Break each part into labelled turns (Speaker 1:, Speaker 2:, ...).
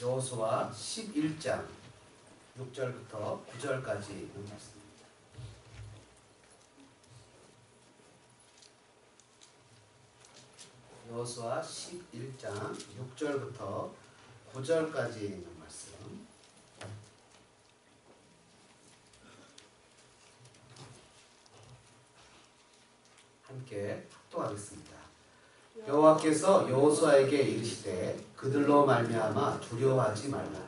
Speaker 1: 여호수아 11장 6절부터 9절까지 있는 말씀. 여호수아 11장 6절부터 9절까지 있는 말씀. 함께 합독하겠습니다. 여호와께서 여호수아에게 이르시되 그들로 말미암아 두려워하지 말라.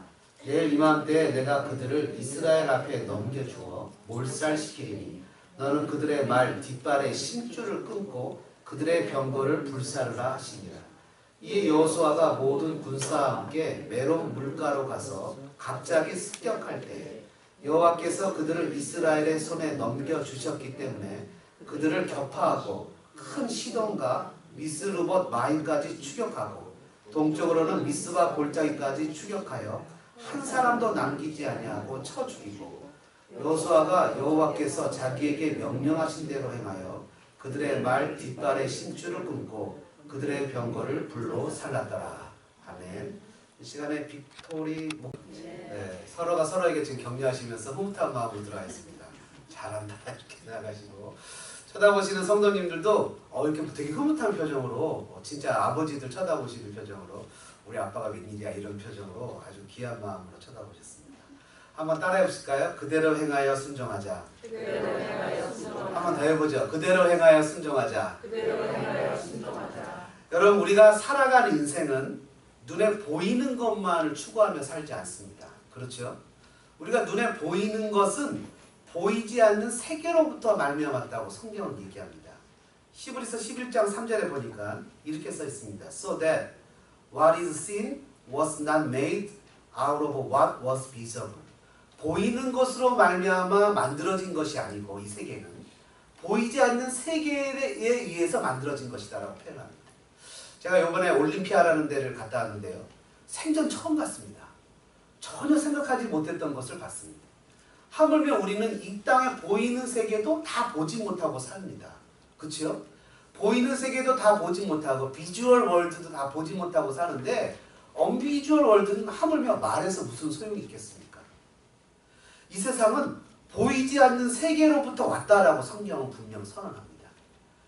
Speaker 1: 내일 이맘때에 내가 그들을 이스라엘 앞에 넘겨주어 몰살시키리니 너는 그들의 말 뒷발에 심줄을 끊고 그들의 병거를 불사르라 하시니라. 이에 여호수아가 모든 군사와 함께 메론 물가로 가서 갑자기 습격할 때에 여호와께서 그들을 이스라엘의 손에 넘겨주셨기 때문에 그들을 격파하고 큰 시돈과 미스르봇 마임까지 추격하고 동쪽으로는 미스바 골짜기까지 추격하여 한 사람도 남기지 아니하고 쳐 죽이고 여호수아가 여호와께서 자기에게 명령하신 대로 행하여 그들의 말 뒷발에 심줄을 끊고 그들의 병거를 불로 살랐더라. 아멘. 이 시간에 빅토리 서로가 서로에게 지금 격려하시면서 흐뭇한 마음으로 들어가겠습니다. 잘한다 이렇게 생각하시고 쳐다보시는 성도님들도 이렇게 되게 흐뭇한 표정으로 진짜 아버지들 쳐다보시는 표정으로 우리 아빠가 웬일이야 이런 표정으로 아주 귀한 마음으로 쳐다보셨습니다. 한번 따라해 보실까요? 그대로 행하여 순종하자.
Speaker 2: 그대로 행하여 순종하자.
Speaker 1: 한번 더 해보죠. 그대로 행하여 순종하자.
Speaker 2: 그대로 행하여 순종하자.
Speaker 1: 여러분 우리가 살아가는 인생은 눈에 보이는 것만을 추구하며 살지 않습니다. 그렇죠? 우리가 눈에 보이는 것은 보이지 않는 세계로부터 말미암았다고 성경은 얘기합니다. 히브리서 11장 3절에 보니까 이렇게 써 있습니다. So that what is seen was not made out of what was visible. 보이는 것으로 말미암아 만들어진 것이 아니고 이 세계는 보이지 않는 세계에 의해서 만들어진 것이다라고 표현합니다. 제가 이번에 올림피아라는 데를 갔다 왔는데요. 생전 처음 갔습니다. 전혀 생각하지 못했던 것을 봤습니다. 하물며 우리는 이 땅에 보이는 세계도 다 보지 못하고 삽니다. 그렇죠? 보이는 세계도 다 보지 못하고 비주얼 월드도 다 보지 못하고 사는데 언비주얼 월드는 하물며 말해서 무슨 소용이 있겠습니까? 이 세상은 보이지 않는 세계로부터 왔다라고 성경은 분명 선언합니다.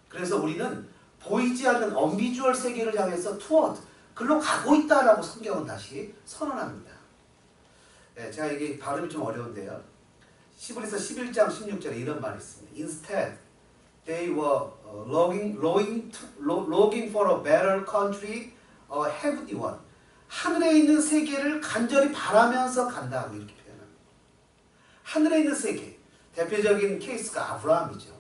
Speaker 1: 그래서 우리는 보이지 않는 언비주얼 세계를 향해서 투어드 글로 가고 있다라고 성경은 다시 선언합니다. 네, 제가 이게 발음이 좀 어려운데요. 히브리서 11장 16절에 이런 말이 있습니다. Instead, they were longing for a better country, a heavenly one. 하늘에 있는 세계를 간절히 바라면서 간다고 이렇게 표현합니다. 하늘에 있는 세계. 대표적인 케이스가 아브라함이죠.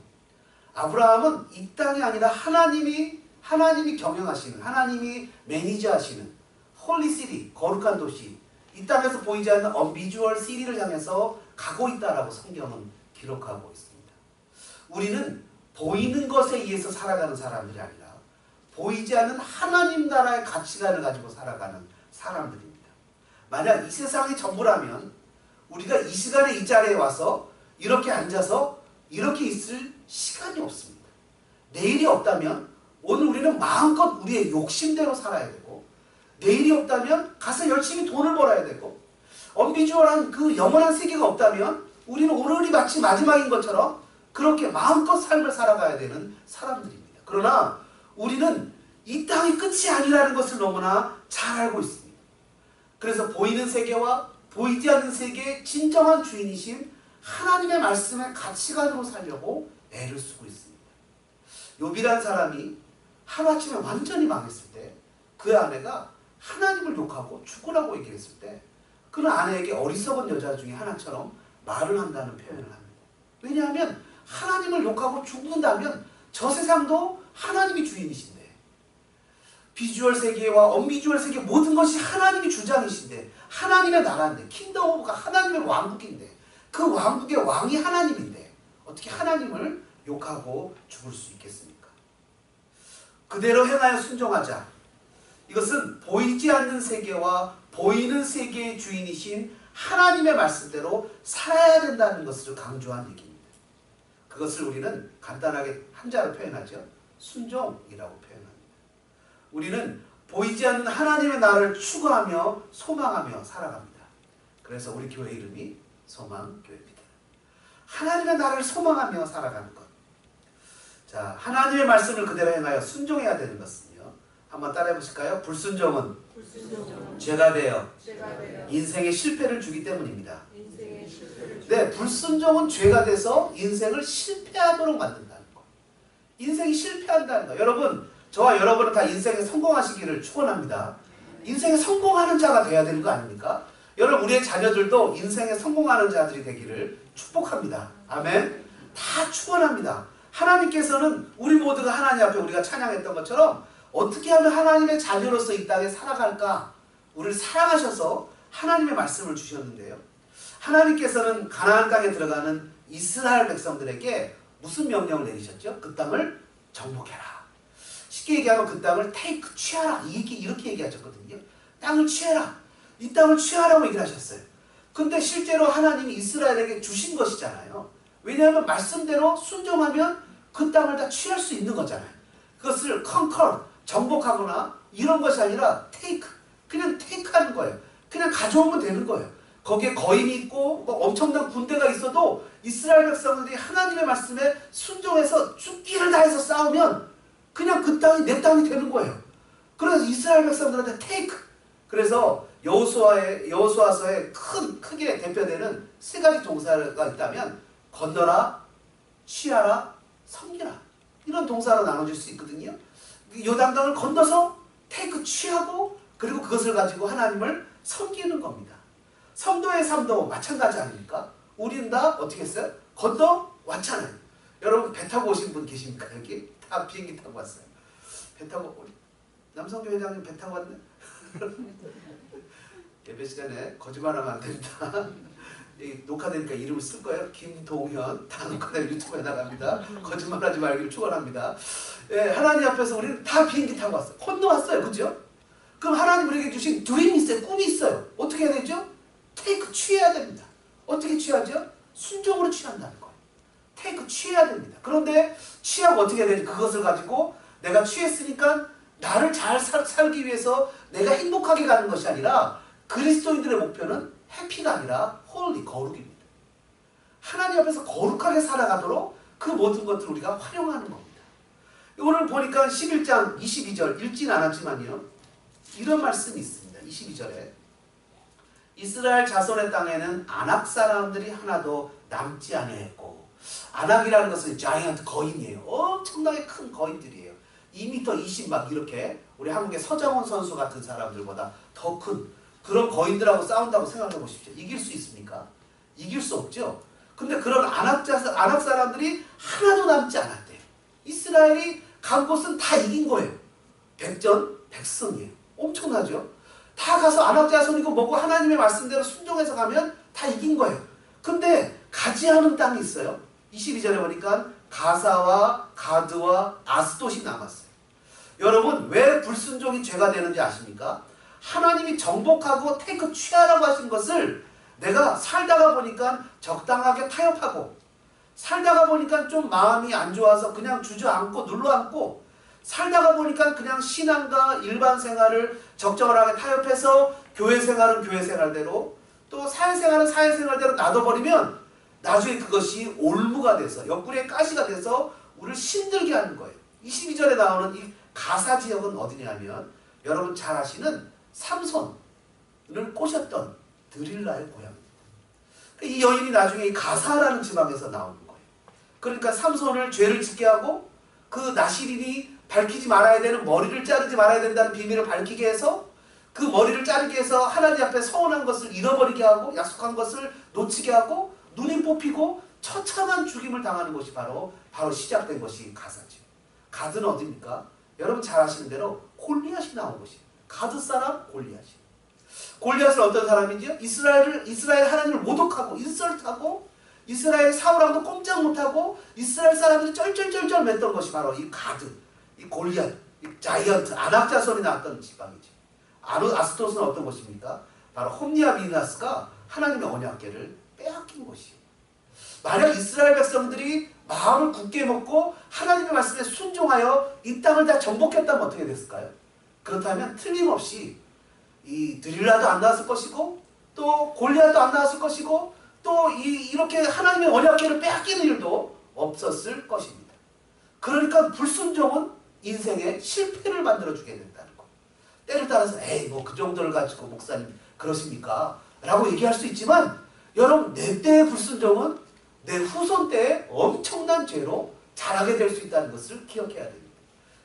Speaker 1: 아브라함은 이 땅이 아니라 하나님이 경영하시는, 하나님이 매니저하시는 홀리 시티, 거룩한 도시, 이 땅에서 보이지 않는 언비주얼 시티를 향해서 가고 있다라고 성경은 기록하고 있습니다. 우리는 보이는 것에 의해서 살아가는 사람들이 아니라 보이지 않는 하나님 나라의 가치관을 가지고 살아가는 사람들입니다. 만약 이 세상이 전부라면 우리가 이 시간에 이 자리에 와서 이렇게 앉아서 이렇게 있을 시간이 없습니다. 내일이 없다면 오늘 우리는 마음껏 우리의 욕심대로 살아야 되고 내일이 없다면 가서 열심히 돈을 벌어야 되고 언비주얼한 그 영원한 세계가 없다면 우리는 오늘이 마치 마지막인 것처럼 그렇게 마음껏 삶을 살아가야 되는 사람들입니다. 그러나 우리는 이 땅이 끝이 아니라는 것을 너무나 잘 알고 있습니다. 그래서 보이는 세계와 보이지 않는 세계의 진정한 주인이신 하나님의 말씀의 가치관으로 살려고 애를 쓰고 있습니다. 욥이라는 사람이 하루아침에 완전히 망했을 때 그 아내가 하나님을 욕하고 죽으라고 얘기했을 때 그는 아내에게 어리석은 여자 중에 하나처럼 말을 한다는 표현을 합니다. 왜냐하면 하나님을 욕하고 죽는다면 저 세상도 하나님이 주인이신데 비주얼 세계와 언비주얼 세계 모든 것이 하나님이 주장이신데 하나님의 나라인데 킹덤 오브가 하나님의 왕국인데 그 왕국의 왕이 하나님인데 어떻게 하나님을 욕하고 죽을 수 있겠습니까? 그대로 행하여 순종하자. 이것은 보이지 않는 세계와 보이는 세계의 주인이신 하나님의 말씀대로 살아야 된다는 것을 강조한 얘기입니다. 그것을 우리는 간단하게 한자로 표현하죠. 순종이라고 표현합니다. 우리는 보이지 않는 하나님의 나라를 추구하며 소망하며 살아갑니다. 그래서 우리 교회 이름이 소망교회입니다. 하나님의 나라를 소망하며 살아가는 것. 자, 하나님의 말씀을 그대로 행하여 순종해야 되는 것은요. 한번 따라해 보실까요? 불순종은 죄가 되어 인생의 실패를 주기 때문입니다. 네, 불순종은 죄가 돼서 인생을 실패하도록 만든다는 거. 인생이 실패한다는 거. 여러분, 저와 여러분은 다 인생에 성공하시기를 축원합니다. 인생에 성공하는 자가 돼야 되는 거 아닙니까? 여러분, 우리의 자녀들도 인생에 성공하는 자들이 되기를 축복합니다. 아멘. 다 축원합니다. 하나님께서는 우리 모두가 하나님 앞에 우리가 찬양했던 것처럼 어떻게 하면 하나님의 자녀로서 이 땅에 살아갈까? 우리를 사랑하셔서 하나님의 말씀을 주셨는데요. 하나님께서는 가나안 땅에 들어가는 이스라엘 백성들에게 무슨 명령을 내리셨죠? 그 땅을 정복해라. 쉽게 얘기하면 그 땅을 테이크, 취하라. 이렇게 얘기하셨거든요. 땅을 취해라. 이 땅을 취하라고 얘기를 하셨어요. 근데 실제로 하나님이 이스라엘에게 주신 것이잖아요. 왜냐하면 말씀대로 순종하면 그 땅을 다 취할 수 있는 거잖아요. 그것을 컨커, 정복하거나 이런 것이 아니라 테이크, 그냥 테이크하는 거예요. 그냥 가져오면 되는 거예요. 거기에 거인이 있고 뭐 엄청난 군대가 있어도 이스라엘 백성들이 하나님의 말씀에 순종해서 죽기를 다해서 싸우면 그냥 그 땅이 내 땅이 되는 거예요. 그래서 이스라엘 백성들한테 테이크. 그래서 여호수아서에 크게 대표되는 세 가지 동사가 있다면 건너라, 취하라, 섬기라. 이런 동사로 나눠질 수 있거든요. 요단강을 건너서 테이크 취하고 그리고 그것을 가지고 하나님을 섬기는 겁니다. 성도의 삶도 마찬가지 아닙니까? 우리는 다 어떻게 했어요? 건너 왔잖아요. 여러분 배 타고 오신 분 계십니까? 여기 다 비행기 타고 왔어요. 배 타고 남성교 회장님 배 타고 왔네? 예배 시간에 거짓말하면 안 됩니다. 녹화되니까 이름을 쓸 거예요. 김동현. 다 녹화되면 유튜브에 나갑니다. 거짓말하지 말기를 축원합니다. 예, 하나님 앞에서 우리는 다 비행기 타고 왔어요. 건너왔어요. 그죠? 그럼 하나님 우리에게 주신 드림이 있어요. 꿈이 있어요. 어떻게 해야 되죠? 테이크 취해야 됩니다. 어떻게 취하죠? 순종으로 취한다는 거예요. 테이크 취해야 됩니다. 그런데 취하고 어떻게 해야 되지? 그것을 가지고 내가 취했으니까 나를 잘 살기 위해서 내가 행복하게 가는 것이 아니라 그리스도인들의 목표는 해피가 아니라 홀리, 거룩입니다. 하나님 앞에서 거룩하게 살아가도록 그 모든 것들을 우리가 활용하는 겁니다. 오늘 보니까 11장 22절 읽진 않았지만요. 이런 말씀이 있습니다. 22절에 이스라엘 자손의 땅에는 아낙 사람들이 하나도 남지 아니했고, 아낙이라는 것은 자이언트 거인이에요. 엄청나게 큰 거인들이에요. 2m 20 막 이렇게 우리 한국의 서장훈 선수 같은 사람들보다 더 큰 그런 거인들하고 싸운다고 생각해 보십시오. 이길 수 있습니까? 이길 수 없죠. 근데 그런 아낙 사람들이 하나도 남지 않았대요. 이스라엘이 간 곳은 다 이긴 거예요. 백전백승이에요. 엄청나죠? 다 가서 아낙 자손이고 뭐고 하나님의 말씀대로 순종해서 가면 다 이긴 거예요. 근데 가지 않은 땅이 있어요. 22절에 보니까 가사와 가드와 아스돗이 남았어요. 여러분 왜 불순종이 죄가 되는지 아십니까? 하나님이 정복하고 테이크 취하라고 하신 것을 내가 살다가 보니까 적당하게 타협하고 살다가 보니까 좀 마음이 안 좋아서 그냥 주저앉고 눌러앉고 살다가 보니까 그냥 신앙과 일반 생활을 적절하게 타협해서 교회 생활은 교회 생활대로 또 사회생활은 사회생활대로 놔둬버리면 나중에 그것이 올무가 돼서 옆구리에 가시가 돼서 우리를 힘들게 하는 거예요. 22절에 나오는 이 가사 지역은 어디냐면 여러분 잘 아시는 삼손을 꼬셨던 드릴라의 고향입니다. 이 여인이 나중에 이 가사라는 지방에서 나오는 거예요. 그러니까 삼손을 죄를 짓게 하고 그 나시린이 밝히지 말아야 되는 머리를 자르지 말아야 된다는 비밀을 밝히게 해서 그 머리를 자르게 해서 하나님 앞에 서운한 것을 잃어버리게 하고 약속한 것을 놓치게 하고 눈이 뽑히고 처참한 죽임을 당하는 것이 바로 시작된 것이 가사죠. 가드는 어디입니까? 여러분 잘 아시는 대로 골리앗이 나온 것이에요. 가드 사람 골리앗이. 골리앗은 어떤 사람이지요? 이스라엘 하나님을 모독하고 인설트하고 이스라엘 사울왕도 꼼짝 못하고 이스라엘 사람들이 쩔쩔쩔쩔 맸던 것이 바로 이 가드, 이 골리앗, 이 자이언트, 아낙 자손이 나왔던 지방이죠. 아스돗은 어떤 것입니까? 바로 홈리아 비나스가 하나님의 언약궤를 빼앗긴 것이에요. 만약 이스라엘 백성들이 마음을 굳게 먹고 하나님의 말씀에 순종하여 이 땅을 다 정복했다면 어떻게 됐을까요? 그렇다면 틀림없이 이 드릴라도 안 나왔을 것이고 또 골리앗도 안 나왔을 것이고 또 이렇게 하나님의 언약궤를 빼앗기는 일도 없었을 것입니다. 그러니까 불순종은 인생의 실패를 만들어주게 된다는 거. 때를 따라서 에이 뭐 그 정도를 가지고 목사님 그러십니까? 라고 얘기할 수 있지만 여러분 내 때의 불순종은 내 후손 때에 엄청난 죄로 자라게 될 수 있다는 것을 기억해야 됩니다.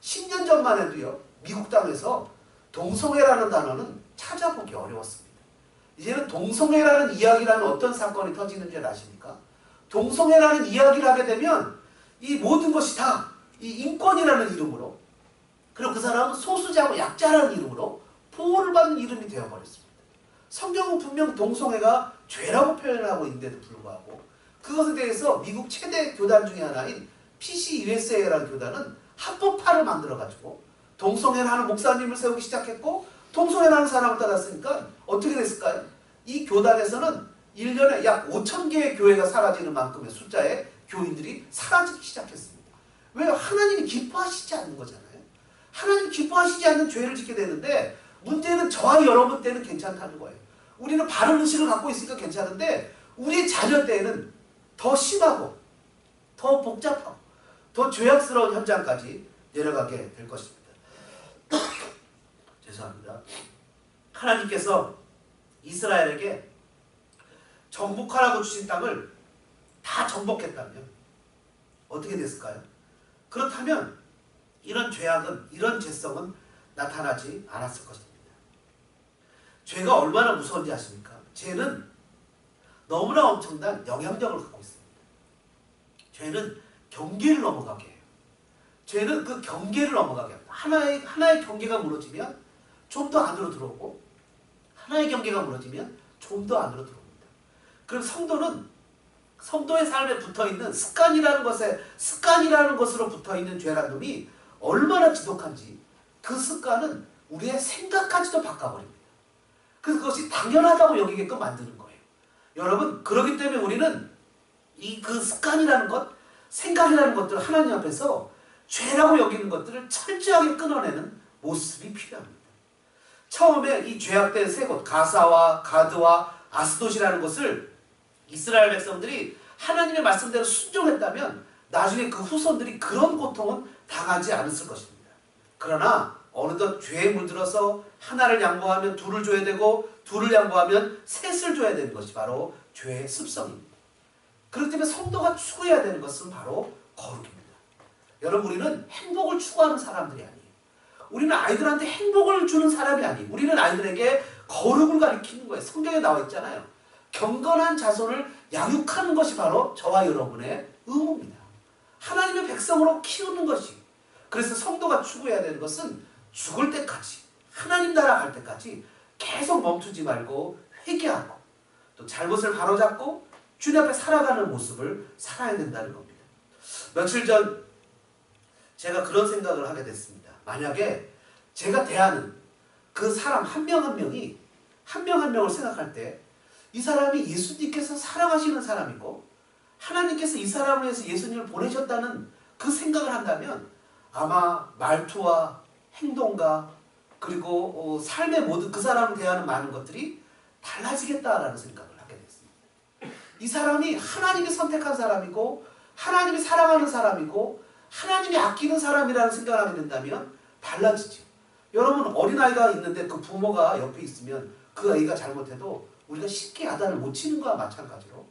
Speaker 1: 10년 전만 해도요. 미국 땅에서 동성애라는 단어는 찾아보기 어려웠습니다. 이제는 동성애라는 이야기라는 어떤 사건이 터지는지 아십니까? 동성애라는 이야기를 하게 되면 이 모든 것이 다 이 인권이라는 이름으로 그리고 그 사람은 소수자고 약자라는 이름으로 보호를 받는 이름이 되어버렸습니다. 성경은 분명 동성애가 죄라고 표현하고 있는데도 불구하고 그것에 대해서 미국 최대 교단 중에 하나인 PCUSA라는 교단은 합법화를 만들어가지고 동성애를 하는 목사님을 세우기 시작했고 동성애를 하는 사람을 따랐으니까 어떻게 됐을까요? 이 교단에서는 1년에 약 5,000개의 교회가 사라지는 만큼의 숫자의 교인들이 사라지기 시작했습니다. 왜요? 하나님이 기뻐하시지 않는 거잖아요. 하나님이 기뻐하시지 않는 죄를 짓게 되는데 문제는 저와 여러분 때는 괜찮다는 거예요. 우리는 바른 의식을 갖고 있으니까 괜찮은데 우리 자녀 때는 더 심하고 더 복잡하고 더 죄악스러운 현장까지 내려가게 될 것입니다. 죄송합니다. 하나님께서 이스라엘에게 정복하라고 주신 땅을 다 정복했다면 어떻게 됐을까요? 그렇다면 이런 죄악은, 이런 죄성은 나타나지 않았을 것입니다. 죄가 얼마나 무서운지 아십니까? 죄는 너무나 엄청난 영향력을 갖고 있습니다. 죄는 경계를 넘어가게 해요. 죄는 그 경계를 넘어가게 합니다. 하나의 경계가 무너지면 좀 더 안으로 들어오고 하나의 경계가 무너지면 좀 더 안으로 들어옵니다. 그럼 성도의 삶에 붙어있는 습관이라는 것으로 붙어있는 죄란 놈이 얼마나 지독한지 그 습관은 우리의 생각까지도 바꿔버립니다. 그것이 당연하다고 여기게끔 만드는 거예요. 여러분 그렇기 때문에 우리는 그 습관이라는 것, 생각이라는 것들 하나님 앞에서 죄라고 여기는 것들을 철저하게 끊어내는 모습이 필요합니다. 처음에 이 죄악된 세 곳 가사와 가드와 아스돗이라는 것을 이스라엘 백성들이 하나님의 말씀대로 순종했다면 나중에 그 후손들이 그런 고통은 당하지 않았을 것입니다. 그러나 어느덧 죄에 물들어서 하나를 양보하면 둘을 줘야 되고 둘을 양보하면 셋을 줘야 되는 것이 바로 죄의 습성입니다. 그렇기 때문에 성도가 추구해야 되는 것은 바로 거룩입니다. 여러분 우리는 행복을 추구하는 사람들이 아니에요. 우리는 아이들한테 행복을 주는 사람이 아니에요. 우리는 아이들에게 거룩을 가르치는 거예요. 성경에 나와 있잖아요. 경건한 자손을 양육하는 것이 바로 저와 여러분의 의무입니다. 하나님의 백성으로 키우는 것이. 그래서 성도가 추구해야 되는 것은 죽을 때까지 하나님 나라 갈 때까지 계속 멈추지 말고 회개하고 또 잘못을 바로잡고 주님 앞에 살아가는 모습을 살아야 된다는 겁니다. 며칠 전 제가 그런 생각을 하게 됐습니다. 만약에 제가 대하는 그 사람 한 명 한 명이 한 명 한 명을 생각할 때 이 사람이 예수님께서 사랑하시는 사람이고 하나님께서 이 사람을 위해서 예수님을 보내셨다는 그 생각을 한다면 아마 말투와 행동과 그리고 삶의 모든 그 사람을 대하는 많은 것들이 달라지겠다라는 생각을 하게 됐습니다. 이 사람이 하나님이 선택한 사람이고 하나님이 사랑하는 사람이고 하나님이 아끼는 사람이라는 생각을 하게 된다면 달라지죠. 여러분 어린아이가 있는데 그 부모가 옆에 있으면 그 아이가 잘못해도 우리가 쉽게 야단을 못 치는 거와 마찬가지로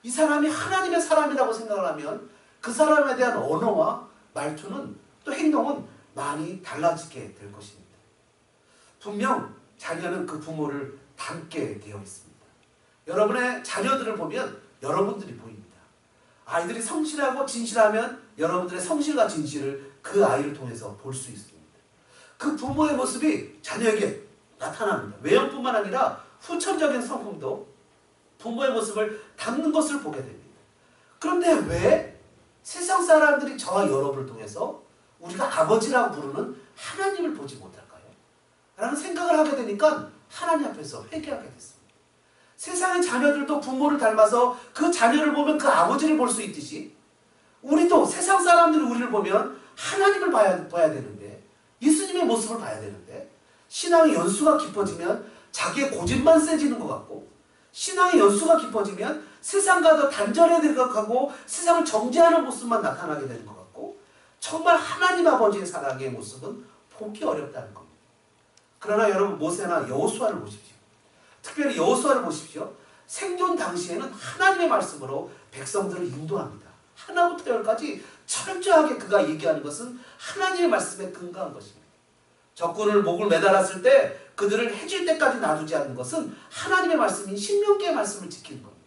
Speaker 1: 이 사람이 하나님의 사람이라고 생각을 하면 그 사람에 대한 언어와 말투는 또 행동은 많이 달라지게 될 것입니다. 분명 자녀는 그 부모를 닮게 되어 있습니다. 여러분의 자녀들을 보면 여러분들이 보입니다. 아이들이 성실하고 진실하면 여러분들의 성실과 진실을 그 아이를 통해서 볼 수 있습니다. 그 부모의 모습이 자녀에게 나타납니다. 외형뿐만 아니라 후천적인 성품도 부모의 모습을 담는 것을 보게 됩니다. 그런데 왜 세상 사람들이 저와 여러분을 통해서 우리가 아버지라고 부르는 하나님을 보지 못할까요? 라는 생각을 하게 되니까 하나님 앞에서 회개하게 됐습니다. 세상의 자녀들도 부모를 닮아서 그 자녀를 보면 그 아버지를 볼 수 있듯이 우리도 세상 사람들이 우리를 보면 하나님을 봐야 되는데 예수님의 모습을 봐야 되는데 신앙의 연수가 깊어지면 자기의 고집만 세지는 것 같고, 신앙의 연수가 깊어지면 세상과 더 단절해 들어가고 세상을 정죄하는 모습만 나타나게 되는 것 같고, 정말 하나님 아버지의 사랑의 모습은 보기 어렵다는 겁니다. 그러나 여러분, 모세나 여호수아를 보십시오. 특별히 여호수아를 보십시오. 생존 당시에는 하나님의 말씀으로 백성들을 인도합니다. 하나부터 열까지 철저하게 그가 얘기하는 것은 하나님의 말씀에 근거한 것입니다. 적군을 목을 매달았을 때 그들을 해질 때까지 놔두지 않는 것은 하나님의 말씀인 신명기의 말씀을 지키는 겁니다.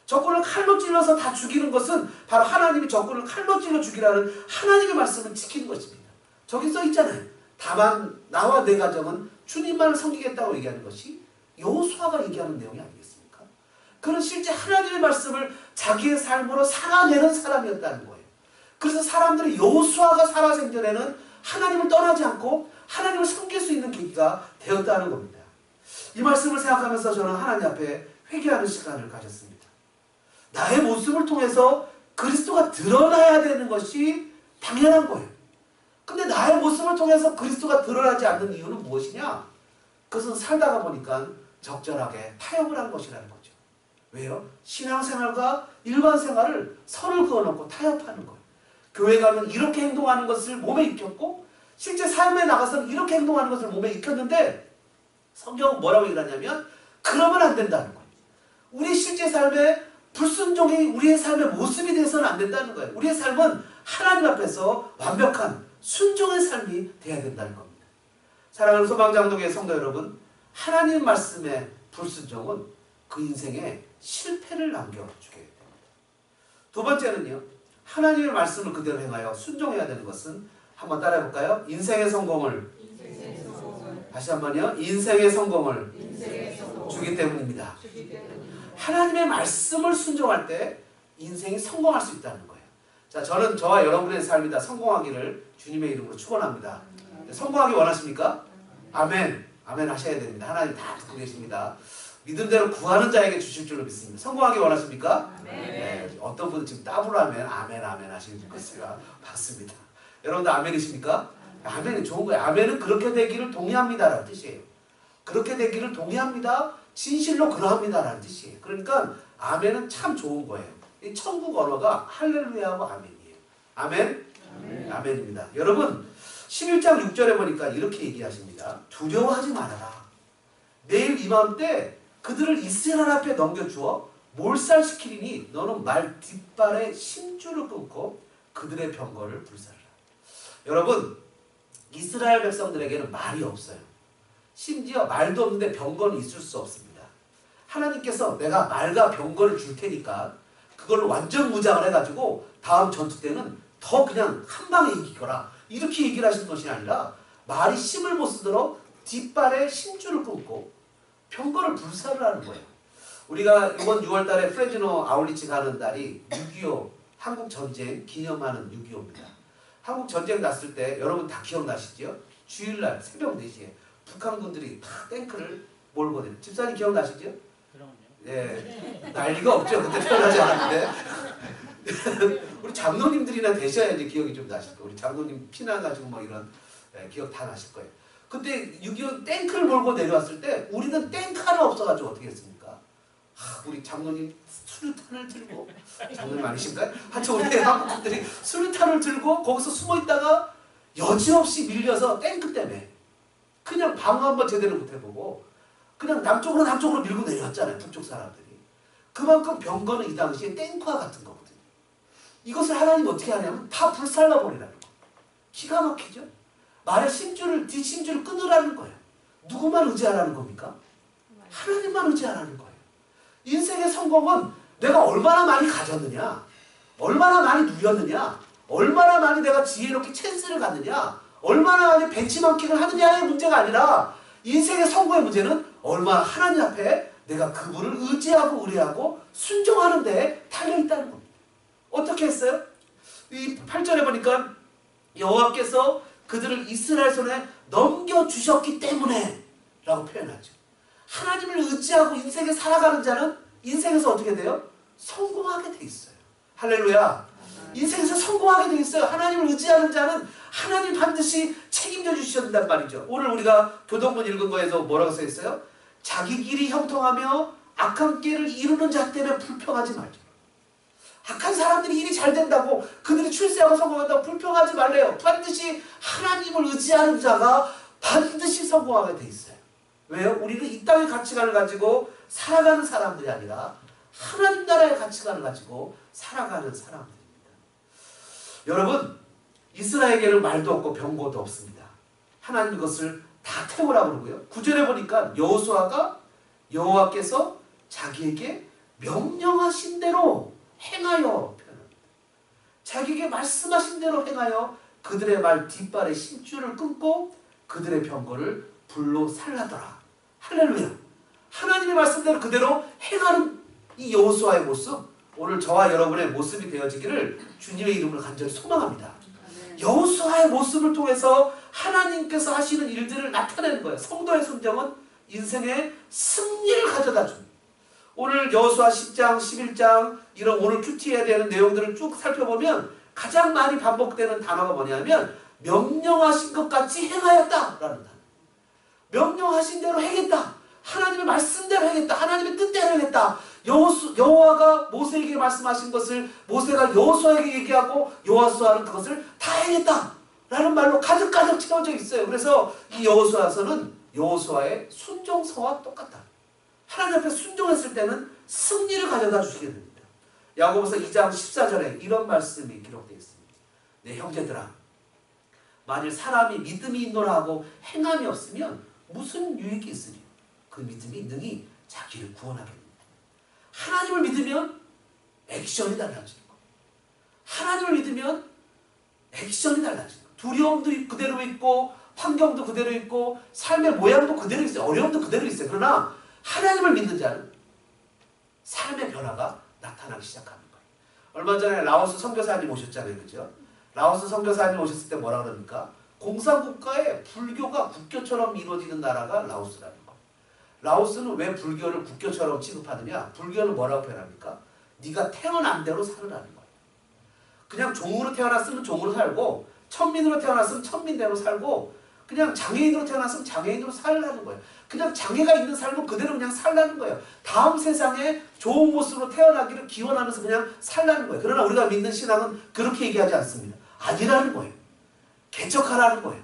Speaker 1: 적군을 칼로 찔러서 다 죽이는 것은 바로 하나님이 적군을 칼로 찔러 죽이라는 하나님의 말씀을 지키는 것입니다. 저기 써 있잖아요. 다만 나와 내 가정은 주님만을 섬기겠다고 얘기하는 것이 여호수아가 얘기하는 내용이 아니겠습니까? 그는 실제 하나님의 말씀을 자기의 삶으로 살아내는 사람이었다는 거예요. 그래서 사람들이 여호수아가 살아생전에는 하나님을 떠나지 않고 하나님을 섬길 수 있는 계기가 되었다는 겁니다. 이 말씀을 생각하면서 저는 하나님 앞에 회개하는 시간을 가졌습니다. 나의 모습을 통해서 그리스도가 드러나야 되는 것이 당연한 거예요. 근데 나의 모습을 통해서 그리스도가 드러나지 않는 이유는 무엇이냐? 그것은 살다가 보니까 적절하게 타협을 한 것이라는 거죠. 왜요? 신앙생활과 일반 생활을 선을 그어놓고 타협하는 거예요. 교회 가면 이렇게 행동하는 것을 몸에 익혔고 실제 삶에 나가서는 이렇게 행동하는 것을 몸에 익혔는데 성경은 뭐라고 얘기하냐면 그러면 안 된다는 거예요. 우리 실제 삶에 불순종이 우리의 삶의 모습이 돼서는 안 된다는 거예요. 우리의 삶은 하나님 앞에서 완벽한 순종의 삶이 돼야 된다는 겁니다. 사랑하는 소망장독의 성도 여러분, 하나님 말씀의 불순종은 그 인생에 실패를 남겨주게 됩니다. 두 번째는요, 하나님의 말씀을 그대로 행하여 순종해야 되는 것은 한번 따라해볼까요? 인생의 성공을 다시 한번요. 인생의 성공을 주기 때문입니다. 하나님의 말씀을 순종할 때 인생이 성공할 수 있다는 거예요. 자, 저는 저와 여러분의 삶이 다 성공하기를 주님의 이름으로 축원합니다. 성공하기 원하십니까? 아멘. 아멘 하셔야 됩니다. 하나님 다 듣고 계십니다. 믿은 대로 구하는 자에게 주실 줄로 믿습니다. 성공하기 원하십니까? 네. 어떤 분은 지금 따블로 하면 아멘 아멘 하시는 것을 봤습니다. 여러분들 아멘이십니까? 아멘은 좋은 거예요. 아멘은 그렇게 되기를 동의합니다라는 뜻이에요. 그렇게 되기를 동의합니다. 진실로 그러합니다라는 뜻이에요. 그러니까 아멘은 참 좋은 거예요. 이 천국 언어가 할렐루야하고 아멘이에요. 아멘? 아멘입니다. 여러분 11장 6절에 보니까 이렇게 얘기하십니다. 두려워하지 말아라. 내일 이맘때 그들을 이스라엘 앞에 넘겨주어 몰살시키리니 너는 말 뒷발에 심줄을 끊고 그들의 병거를 불살라. 여러분 이스라엘 백성들에게는 말이 없어요. 심지어 말도 없는데 병거는 있을 수 없습니다. 하나님께서 내가 말과 병거를 줄 테니까 그걸 완전 무장을 해가지고 다음 전투 때는 더 그냥 한 방에 이기거라 이렇게 얘기를 하시는 것이 아니라 말이 힘을 못 쓰도록 뒷발에 심줄을 끊고 병거를 불사를 하는 거예요. 우리가 이번 6월달에 프레즈노 아울리치 가는 날이 6.25 한국전쟁 기념하는 6.25입니다. 한국전쟁 났을 때 여러분 다 기억나시죠? 주일날 새벽 4시에 북한군들이 다 탱크를 몰고 내려. 집사님 기억나시죠?
Speaker 3: 그럼요.
Speaker 1: 예, 난리가 없죠. 그때 태어나지 않았는데. 우리 장로님들이나 되셔야지 기억이 좀 나실 거예요. 우리 장로님 피나가지고 뭐 이런 기억 다 나실 거예요. 그때 6.25 탱크를 몰고 내려왔을 때 우리는 탱크 하나 없어가지고 어떻게 했습니까? 우리 장로님 수류탄을 들고, 장로님 아니신가요? 하여튼 우리 한국분들이 수류탄을 들고 거기서 숨어 있다가 여지없이 밀려서 탱크 때문에 그냥 방어 한번 제대로 못 해보고 그냥 남쪽으로 밀고 내려왔잖아요. 북쪽 사람들이. 그만큼 병거는 이 당시에 탱크와 같은 거거든요. 이것을 하나님 어떻게 하냐면 다 불살라버리라는 거예요. 기가 막히죠? 말의 뒷심줄을 끊으라는 거예요. 누구만 의지하라는 겁니까? 하나님만 의지하라는 거예요. 인생의 성공은 내가 얼마나 많이 가졌느냐, 얼마나 많이 누렸느냐, 얼마나 많이 내가 지혜롭게 찬스를 갖느냐, 얼마나 많이 벤치마킹을 하느냐의 문제가 아니라 인생의 성공의 문제는 얼마나 하나님 앞에 내가 그분을 의지하고 의뢰하고 순종하는 데 달려있다는 겁니다. 어떻게 했어요? 이 8절에 보니까 여호와께서 그들을 이스라엘 손에 넘겨주셨기 때문에 라고 표현하죠. 하나님을 의지하고 인생에 살아가는 자는 인생에서 어떻게 돼요? 성공하게 돼 있어요. 할렐루야. 인생에서 성공하게 되어 있어요. 하나님을 의지하는 자는 하나님 반드시 책임져 주신단 말이죠. 오늘 우리가 교동문 읽은 거에서 뭐라고 써 있어요? 자기 길이 형통하며 악한 길을 이루는 자 때문에 불평하지 말자. 악한 사람들이 일이 잘 된다고 그들이 출세하고 성공한다고 불평하지 말래요. 반드시 하나님을 의지하는 자가 반드시 성공하게 돼 있어요. 왜요? 우리는 이 땅의 가치관을 가지고 살아가는 사람들이 아니라 하나님 나라의 가치관을 가지고 살아가는 사람들입니다. 여러분, 이스라엘에게는 말도 없고 병고도 없습니다. 하나님 그것을 다 태우라고 그러고요. 9절에 보니까 여호수아가 여호와께서 자기에게 명령하신 대로 행하여 표현합니다. 자기에게 말씀하신 대로 행하여 그들의 말 뒷발에 심줄을 끊고 그들의 병거를 불로 살라더라. 할렐루야. 하나님의 말씀대로 그대로 행하는 이 여호수아의 모습, 오늘 저와 여러분의 모습이 되어지기를 주님의 이름으로 간절히 소망합니다. 여호수아의 모습을 통해서 하나님께서 하시는 일들을 나타내는 거예요. 성도의 순종은 인생의 승리를 가져다 줍니다. 오늘 여호수아 10장, 11장 이런 오늘 큐티해야 되는 내용들을 쭉 살펴보면 가장 많이 반복되는 단어가 뭐냐면 명령하신 것 같이 행하였다 라는 단어. 명령하신 대로 행했다. 하나님의 말씀대로 행했다. 하나님의 뜻대로 행했다. 여호와가 모세에게 말씀하신 것을 모세가 여호수아에게 얘기하고 여호수아는 그것을 다 행했다 라는 말로 가득가득 채워져 있어요. 그래서 이 여호수아서는 여호수아의 순종서와 똑같다. 하나님 앞에 순종했을 때는 승리를 가져다 주시게 됩니다. 야고보서 2장 14절에 이런 말씀이 기록되어 있습니다. 내 형제들아, 만일 사람이 믿음이 있노라 하고 행함이 없으면 무슨 유익이 있으리요? 그 믿음이 능히 자기를 구원하겠느냐. 하나님을 믿으면 액션이 달라지는 거예요. 하나님을 믿으면 액션이 달라지는 거예요. 두려움도 그대로 있고 환경도 그대로 있고 삶의 모양도 그대로 있어요. 어려움도 그대로 있어요. 그러나 하나님을 믿는 자는 삶의 변화가 나타나기 시작하는 거예요. 얼마 전에 라오스 선교사님 오셨잖아요. 그죠? 라오스 선교사님 오셨을 때 뭐라 그럽니까? 공산국가에 불교가 국교처럼 이루어지는 나라가 라오스라는 거예요. 라오스는 왜 불교를 국교처럼 취급하느냐? 불교는 뭐라고 표현합니까? 네가 태어난 대로 살으라는 거예요. 그냥 종으로 태어났으면 종으로 살고 천민으로 태어났으면 천민대로 살고 그냥 장애인으로 태어났으면 장애인으로 살라는 거예요. 그냥 장애가 있는 삶은 그대로 그냥 살라는 거예요. 다음 세상에 좋은 모습으로 태어나기를 기원하면서 그냥 살라는 거예요. 그러나 우리가 믿는 신앙은 그렇게 얘기하지 않습니다. 아니라는 거예요. 개척하라는 거예요.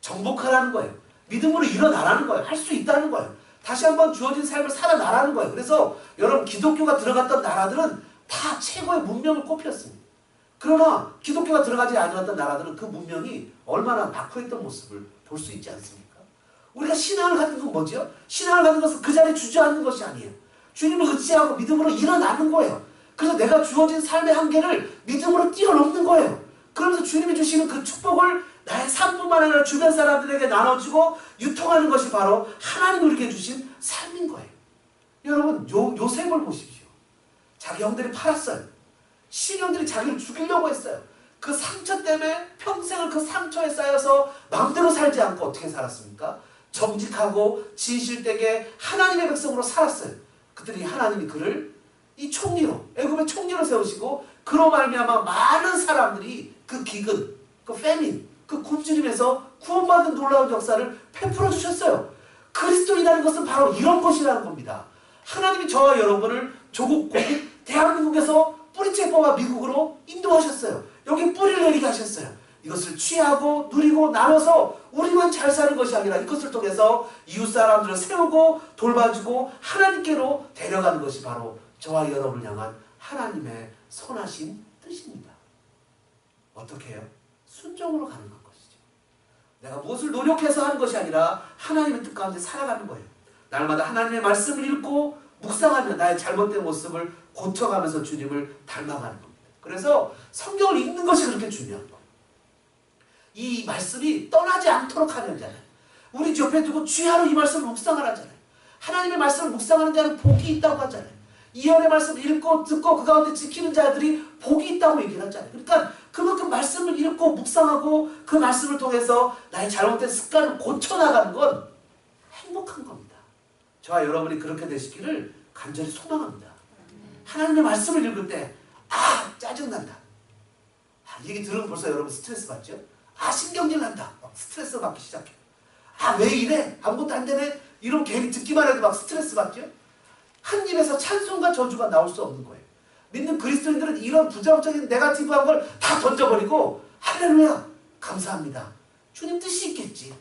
Speaker 1: 정복하라는 거예요. 믿음으로 일어나라는 거예요. 할 수 있다는 거예요. 다시 한번 주어진 삶을 살아나라는 거예요. 그래서 여러분 기독교가 들어갔던 나라들은 다 최고의 문명을 꼽혔습니다. 그러나 기독교가 들어가지 않았던 나라들은 그 문명이 얼마나 낙후했던 모습을 볼 수 있지 않습니까? 우리가 신앙을 갖는 건 뭐죠? 신앙을 갖는 것은 그 자리에 주저앉는 것이 아니에요. 주님을 의지하고 믿음으로 일어나는 거예요. 그래서 내가 주어진 삶의 한계를 믿음으로 뛰어넘는 거예요. 그러면서 주님이 주시는 그 축복을 나의 삶뿐만 아니라 주변 사람들에게 나눠주고 유통하는 것이 바로 하나님 우리에게 주신 삶인 거예요. 여러분 요셉을 보십시오. 자기 형들이 팔았어요. 신령들이 자기를 죽이려고 했어요. 그 상처 때문에 평생을 그 상처에 쌓여서 마음대로 살지 않고 어떻게 살았습니까? 정직하고 진실되게 하나님의 백성으로 살았어요. 그들이 하나님이 그를 이 총리로 애굽의 총리로 세우시고 그로 말미암아 많은 사람들이 그 기근, 그 페민, 그 굶주림에서 구원받은 놀라운 역사를 베풀어 주셨어요. 그리스도인이라는 것은 바로 이런 것이라는 겁니다. 하나님이 저와 여러분을 조국 고국 대한민국에서 뿌리째 뽑아 미국으로 인도하셨어요. 여기 뿌리를 내리게 하셨어요. 이것을 취하고 누리고 나눠서 우리만 잘 사는 것이 아니라 이것을 통해서 이웃 사람들을 세우고 돌봐주고 하나님께로 데려가는 것이 바로 저와 여러분을 향한 하나님의 선하신 뜻입니다. 어떻게 해요? 순종으로 가는 것이죠. 내가 무엇을 노력해서 하는 것이 아니라 하나님의 뜻 가운데 살아가는 거예요. 날마다 하나님의 말씀을 읽고 묵상하며 나의 잘못된 모습을 고쳐가면서 주님을 닮아가는 겁니다. 그래서 성경을 읽는 것이 그렇게 중요한 거예요. 이 말씀이 떠나지 않도록 하는 자는 우리 옆에 두고 주야로 이 말씀을 묵상을 하잖아요. 하나님의 말씀을 묵상하는 자는 복이 있다고 하잖아요. 이언의 말씀을 읽고 듣고 그 가운데 지키는 자들이 복이 있다고 얘기를 하잖아요. 그러니까 그만큼 말씀을 읽고 묵상하고 그 말씀을 통해서 나의 잘못된 습관을 고쳐나가는 건 행복한 겁니다. 저와 여러분이 그렇게 되시기를 간절히 소망합니다. 하나님의 말씀을 읽을 때 짜증난다. 얘기 들으면 벌써 여러분 스트레스 받죠? 신경질 난다. 막 스트레스 받기 시작해. 왜 이래? 아무것도 안 되네? 이런 괜히 듣기만 해도 막 스트레스 받죠? 한 입에서 찬송과 저주가 나올 수 없는 거예요. 믿는 그리스도인들은 이런 부정적인 네거티브한 걸 다 던져버리고 할렐루야! 감사합니다. 주님 뜻이 있겠지.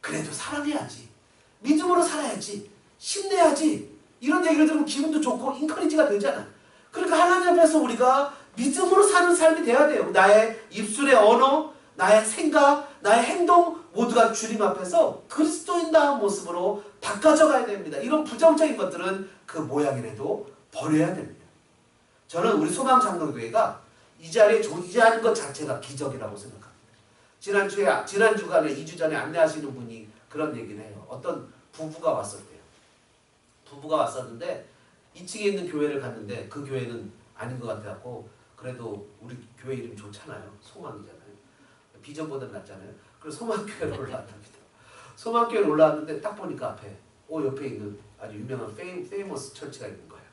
Speaker 1: 그래도 사랑해야지. 믿음으로 살아야지. 힘내야지. 이런 얘기를 들으면 기분도 좋고 인커리지가 되잖아. 그러니까 하나님 앞에서 우리가 믿음으로 사는 삶이 돼야 돼요. 나의 입술의 언어, 나의 생각, 나의 행동 모두가 주님 앞에서 그리스도인다운 모습으로 바꿔져 가야 됩니다. 이런 부정적인 것들은 그 모양이라도 버려야 됩니다. 저는 우리 소망장로교회가 이 자리에 존재하는 것 자체가 기적이라고 생각합니다. 지난 주간에 2주 전에 안내하시는 분이 그런 얘기를 해요. 어떤 부부가 왔었대요. 부부가 왔었는데 2층에 있는 교회를 갔는데 그 교회는 아닌 것 같아갖고 그래도 우리 교회 이름 좋잖아요. 소망이잖아요. 비전보다 낫잖아요. 그래서 소망교회로 올라왔답니다. 소망교회로 올라왔는데 딱 보니까 앞에 옆에 있는 아주 유명한 페이머스 처치가 있는 거예요.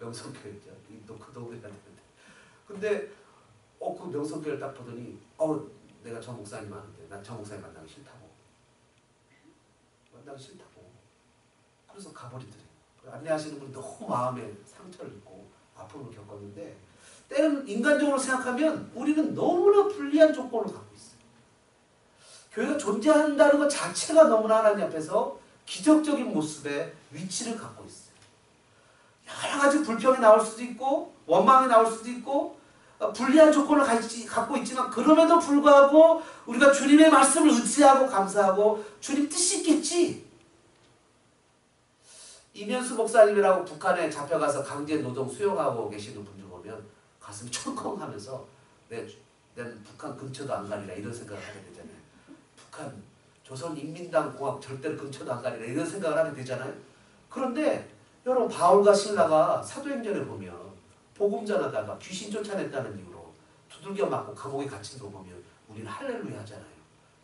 Speaker 1: 명성교회죠. 또 그 동네가 되는데. 근데 그 명성교회를 딱 보더니 내가 저 목사님 아는데 난 저 목사님 만나기 싫다고. 그래서 가버리더래요. 안내하시는 분이 너무 마음에 상처를 입고 아픔을 겪었는데 때는 인간적으로 생각하면 우리는 너무나 불리한 조건을 갖고 있어요. 교회가 존재한다는 것 자체가 너무나 하나님 앞에서 기적적인 모습의 위치를 갖고 있어요. 여러 가지 불평이 나올 수도 있고 원망이 나올 수도 있고 불리한 조건을 갖고 있지만 그럼에도 불구하고 우리가 주님의 말씀을 의지하고 감사하고 주님 뜻이 있겠지. 이면수 목사님이라고 북한에 잡혀가서 강제 노동 수용하고 계시는 분들 보면 가슴이 철컹하면서 난 북한 근처도 안 가리라 이런 생각을 하게 되잖아요. 북한 조선인민당 공화국 절대로 근처도 안 가리라 이런 생각을 하게 되잖아요. 그런데 여러분 바울과 신라가 사도행전에 보면 복음 전하다가 귀신 쫓아냈다는 이유로 두들겨 맞고 감옥에 갇힌 거 보면 우리는 할렐루야 하잖아요.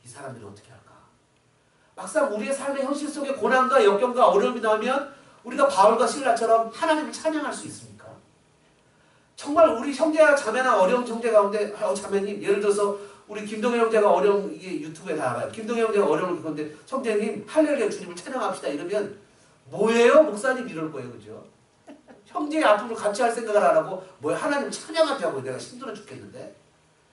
Speaker 1: 이 사람들이 어떻게 할까? 막상 우리의 삶의 현실 속에 고난과 역경과 어려움이 나오면 우리가 바울과 신라처럼 하나님을 찬양할 수 있습니까? 정말 우리 형제와 자매나 어려운 형제 가운데 자매님 예를 들어서 우리 김동현 형제가 이게 유튜브에 다 알아요. 김동현 형제가 어려움을 겪는데 형제님 할렐루야 주님을 찬양합시다 이러면 뭐예요? 목사님 이럴 거예요. 그죠? 형제의 아픔을 같이 할 생각을 안 하고 하나님을 찬양하자고 내가 힘들어 죽겠는데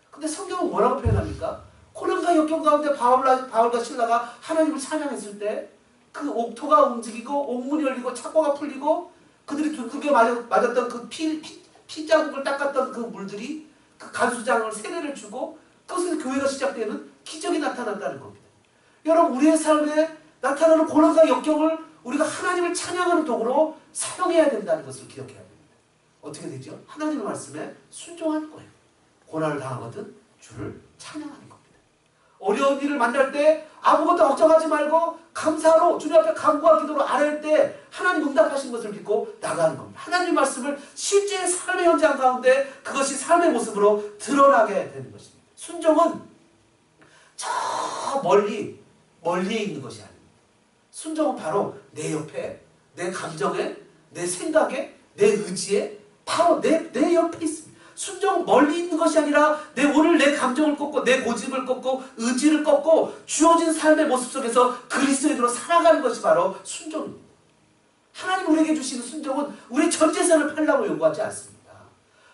Speaker 1: 근데 성경은 뭐라고 표현합니까? 고난과 역경 가운데 바울과 신라가 하나님을 찬양했을 때 그 옥토가 움직이고 옥문이 열리고 착고가 풀리고 그들이 두들겨 맞았던 그 피 자국을 닦았던 그 물들이 그 간수장을 세례를 주고 그것에서 교회가 시작되는 기적이 나타난다는 겁니다. 여러분 우리의 삶에 나타나는 고난과 역경을 우리가 하나님을 찬양하는 도구로 사용해야 된다는 것을 기억해야 됩니다. 어떻게 되죠? 하나님의 말씀에 순종하는 거예요. 고난을 당하거든 주를 찬양하는 겁니다. 어려운 일을 만날 때 아무것도 걱정하지 말고 감사로 주님 앞에 간구와 기도로 아뢰을 때 하나님 응답하신 것을 믿고 나가는 겁니다. 하나님 말씀을 실제 삶의 현장 가운데 그것이 삶의 모습으로 드러나게 되는 것입니다. 순종은 저 멀리에 있는 것이 아닙니다. 순종은 바로 내 옆에, 내 감정에, 내 생각에, 내 의지에 바로 내 옆에 있습니다. 순종은 멀리 있는 것이 아니라 오늘 내 감정을 꺾고 내 고집을 꺾고 의지를 꺾고 주어진 삶의 모습 속에서 그리스도인으로 살아가는 것이 바로 순종입니다. 하나님 우리에게 주시는 순종은 우리 전 재산을 팔라고 요구하지 않습니다.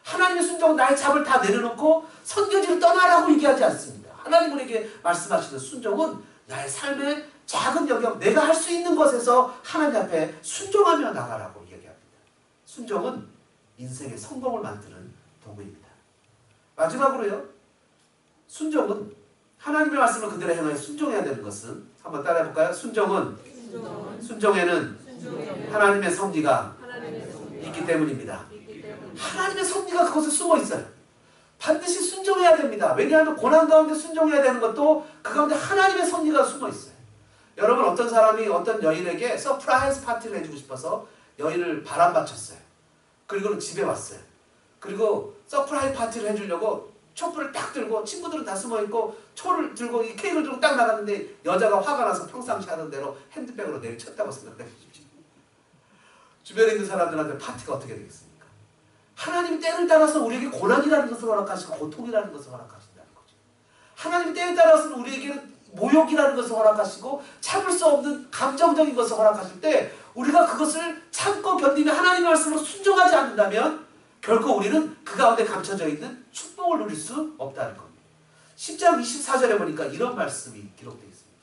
Speaker 1: 하나님의 순종은 나의 잡을 다 내려놓고 선교지를 떠나라고 얘기하지 않습니다. 하나님 우리에게 말씀하시는 순종은 나의 삶의 작은 영역, 내가 할 수 있는 것에서 하나님 앞에 순종하며 나가라고 얘기합니다. 순종은 인생의 성공을 만드는 도구입니다. 마지막으로요. 순종은 하나님의 말씀을 그대로 행하여 순종해야 되는 것은 한번 따라해볼까요? 순종에는 하나님의 섭리가 있기 때문입니다. 하나님의 섭리가 그것에 숨어 있어요. 반드시 순종해야 됩니다. 왜냐하면 고난 가운데 순종해야 되는 것도 그 가운데 하나님의 섭리가 숨어 있어요. 여러분 어떤 사람이 어떤 여인에게 서프라이즈 파티를 해주고 싶어서 여인을 바람맞췄어요. 그리고는 집에 왔어요. 그리고 서프라이즈 파티를 해주려고 촛불을 딱 들고 친구들은 다 숨어있고 초를 들고 이 케이크를 들고 딱 나갔는데 여자가 화가 나서 평상시 하던 대로 핸드백으로 내리쳤다고 생각해 보십시오. 주변에 있는 사람들한테 파티가 어떻게 되겠습니까? 하나님이 때를 따라서 우리에게 고난이라는 것을 허락하시고 고통이라는 것을 허락하신다는 거죠. 하나님이 때에 따라서는 우리에게는 모욕이라는 것을 허락하시고 참을 수 없는 감정적인 것을 허락하실 때 우리가 그것을 참고 견디며 하나님의 말씀으로 순종하지 않는다면 결코 우리는 그 가운데 감춰져 있는 축복을 누릴 수 없다는 겁니다. 10장 24절에 보니까 이런 말씀이 기록되어 있습니다.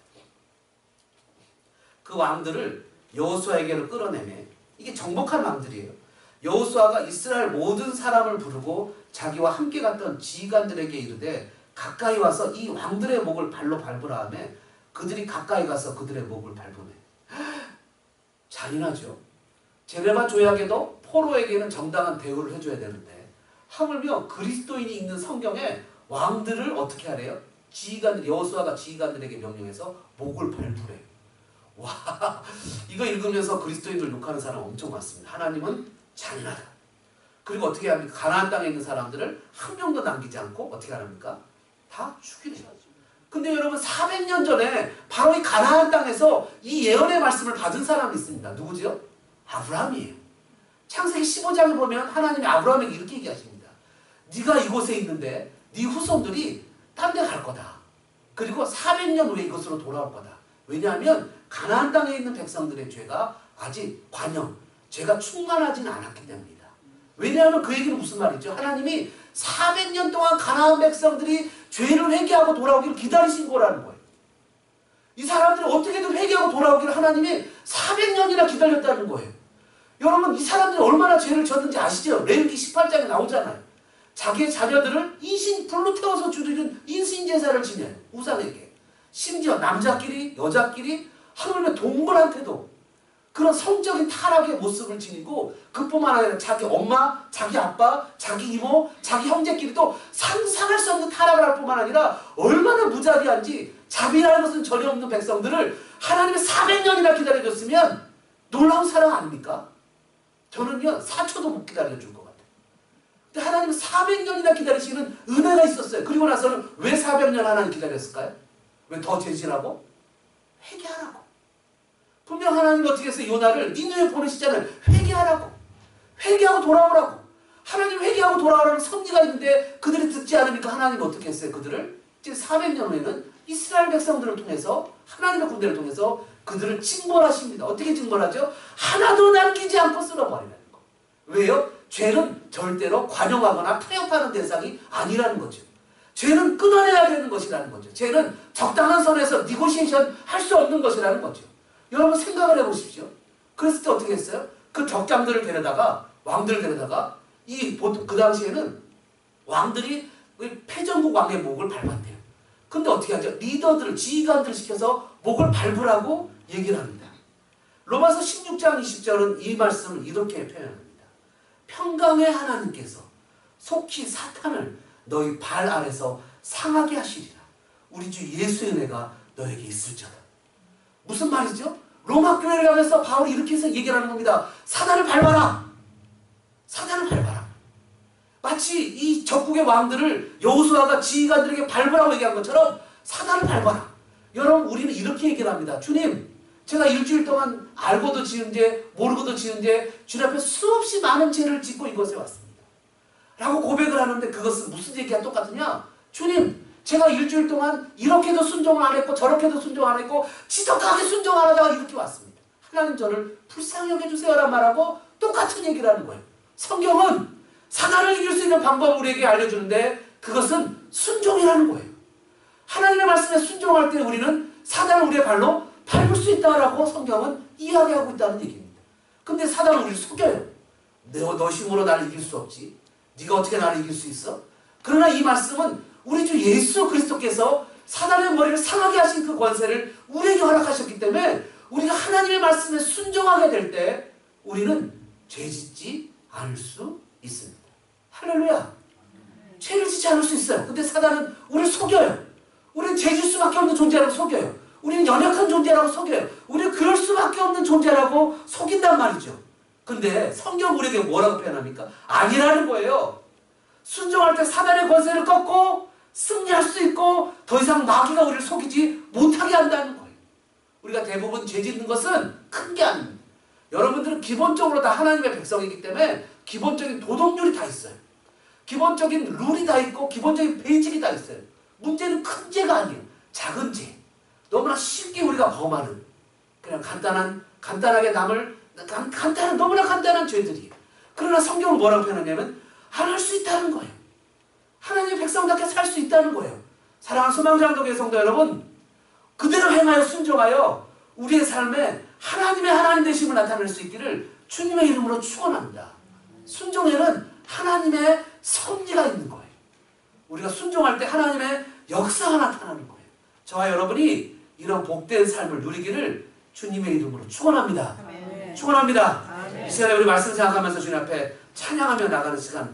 Speaker 1: 그 왕들을 여호수아에게로 끌어내매, 이게 정복한 왕들이에요. 여호수아가 이스라엘 모든 사람을 부르고 자기와 함께 갔던 지휘관들에게 이르되 가까이 와서 이 왕들의 목을 발로 밟으라 하며 그들이 가까이 가서 그들의 목을 밟으매. 잔인하죠. 제레바 조약에도 포로에게는 정당한 대우를 해줘야 되는데 하물며 그리스도인이 읽는 성경에 왕들을 어떻게 하래요? 지휘관들, 여호수아가 지휘관들에게 명령해서 목을 밟으래. 와, 이거 읽으면서 그리스도인들 욕하는 사람 엄청 많습니다. 하나님은 잔인하다. 그리고 어떻게 합니까? 가나안 땅에 있는 사람들을 한 명도 남기지 않고 어떻게 합니까? 다 죽이래요. 근데 여러분 400년 전에 바로 이 가나안 땅에서 이 예언의 말씀을 받은 사람이 있습니다. 누구죠? 아브라함이에요. 창세기 15장에 보면 하나님이 아브라함에게 이렇게 얘기하십니다. 네가 이곳에 있는데 네 후손들이 딴 데 갈 거다. 그리고 400년 후에 이곳으로 돌아올 거다. 왜냐하면 가나안 땅에 있는 백성들의 죄가 아직 관영, 죄가 충만하지는 않았기 때문이다. 왜냐하면 그 얘기는 무슨 말이죠? 하나님이 400년 동안 가나안 백성들이 죄를 회개하고 돌아오기를 기다리신 거라는 거예요. 이 사람들이 어떻게든 회개하고 돌아오기를 하나님이 400년이나 기다렸다는 거예요. 여러분, 이 사람들이 얼마나 죄를 졌는지 아시죠? 레위기 18장에 나오잖아요. 자기의 자녀들을 불로 태워서 죽이는 인신제사를 지내요. 우상에게. 심지어 남자끼리 여자끼리 하물며 동물한테도 그런 성적인 타락의 모습을 지니고 그뿐만 아니라 자기 엄마, 자기 아빠, 자기 이모, 자기 형제끼리도 상상할 수 없는 타락을 할 뿐만 아니라 얼마나 무자비한지 자비라는 것은 전혀 없는 백성들을 하나님이 400년이나 기다려줬으면 놀라운 사랑 아닙니까? 저는요 4초도 못 기다려줄 것 같아요. 근데 하나님은 400년이나 기다리시는 은혜가 있었어요. 그리고 나서는 왜 400년 하나님 기다렸을까요? 왜 더 죄진하고? 회개하라고. 분명 하나님이 어떻게 해서 요나를 니느웨 보내시잖아요. 회개하라고. 회개하고 돌아오라고. 하나님 회개하고 돌아오라는 섭리가 있는데 그들이 듣지 않으니까 하나님이 어떻게 했어요? 그들을 이제 400년 후에는 이스라엘 백성들을 통해서 하나님의 군대를 통해서 그들을 징벌하십니다. 어떻게 징벌하죠? 하나도 남기지 않고 쓸어버리라는 거. 왜요? 죄는 절대로 관용하거나 타협하는 대상이 아니라는 거죠. 죄는 끊어내야 되는 것이라는 거죠. 죄는 적당한 선에서 니고시에이션 할 수 없는 것이라는 거죠. 여러분 생각을 해보십시오. 그랬을 때 어떻게 했어요? 그 적장들을 데려다가 왕들을 데려다가 그 당시에는 왕들이 패전국 왕의 목을 밟았대요. 근데 어떻게 하죠? 리더들을 지휘관들을 시켜서 목을 밟으라고 얘기를 합니다. 로마서 16장 20절은 이 말씀을 이렇게 표현합니다. 평강의 하나님께서 속히 사탄을 너희 발 아래서 상하게 하시리라. 우리 주 예수의 은혜가 너에게 있을지어다. 무슨 말이죠? 로마 교회를 향해서 바울이 이렇게 해서 얘기를 하는 겁니다. 사단을 밟아라. 사단을 밟아라. 마치 이 적국의 왕들을 여호수아가 지휘관들에게 밟으라고 얘기한 것처럼 사단을 밟아라. 여러분 우리는 이렇게 얘기를 합니다. 주님, 제가 일주일 동안 알고도 지은 죄, 모르고도 지은 죄, 주님 앞에 수없이 많은 죄를 짓고 이곳에 왔습니다. 라고 고백을 하는데 그것은 무슨 얘기가 똑같으냐? 주님, 제가 일주일 동안 이렇게도 순종을 안 했고 저렇게도 순종 안 했고 지독하게 순종 안 하다가 이렇게 왔습니다. 하나님 저를 불쌍히 여겨주세요란 말하고 똑같은 얘기를 하는 거예요. 성경은 사단을 이길 수 있는 방법을 우리에게 알려주는데 그것은 순종이라는 거예요. 하나님의 말씀에 순종할 때 우리는 사단을 우리의 발로 밟을 수 있다라고 성경은 이야기하고 있다는 얘기입니다. 근데 사단은 우리를 속여요. 너 힘으로 나를 이길 수 없지. 네가 어떻게 나를 이길 수 있어? 그러나 이 말씀은 우리 주 예수 그리스도께서 사단의 머리를 상하게 하신 그 권세를 우리에게 허락하셨기 때문에 우리가 하나님의 말씀에 순종하게 될 때 우리는 죄짓지 않을 수 있습니다. 할렐루야. 죄를 짓지 않을 수 있어요. 근데 사단은 우리를 속여요. 우리는 죄질 수밖에 없는 존재라고 속여요. 우리는 연약한 존재라고 속여요. 우리는 그럴 수밖에 없는 존재라고 속인단 말이죠. 근데 성경 우리에게 뭐라고 표현합니까? 아니라는 거예요. 순종할 때 사단의 권세를 꺾고 승리할 수 있고 더 이상 마귀가 우리를 속이지 못하게 한다는 거예요. 우리가 대부분 죄 짓는 것은 큰 게 아닙니다. 여러분들은 기본적으로 다 하나님의 백성이기 때문에 기본적인 도덕률이 다 있어요. 기본적인 룰이 다 있고 기본적인 베이직이 다 있어요. 문제는 큰 죄가 아니에요. 작은 죄. 너무나 쉽게 우리가 범하는 그냥 간단하게 남을 간단한 너무나 간단한 죄들이에요. 그러나 성경은 뭐라고 표현하냐면 할 수 있다는 거예요. 하나님의 백성답게 살 수 있다는 거예요. 사랑하는 소망장독의 성도 여러분, 그대로 행하여 순종하여 우리의 삶에 하나님의 하나님 되심을 나타낼 수 있기를 주님의 이름으로 축원합니다. 순종에는 하나님의 섭리가 있는 거예요. 우리가 순종할 때 하나님의 역사가 나타나는 거예요. 저와 여러분이 이런 복된 삶을 누리기를 주님의 이름으로 축원합니다.
Speaker 2: 아멘.
Speaker 1: 축원합니다.
Speaker 2: 아멘.
Speaker 1: 이 시간에 우리 말씀 생각하면서 주님 앞에 찬양하며 나가는 시간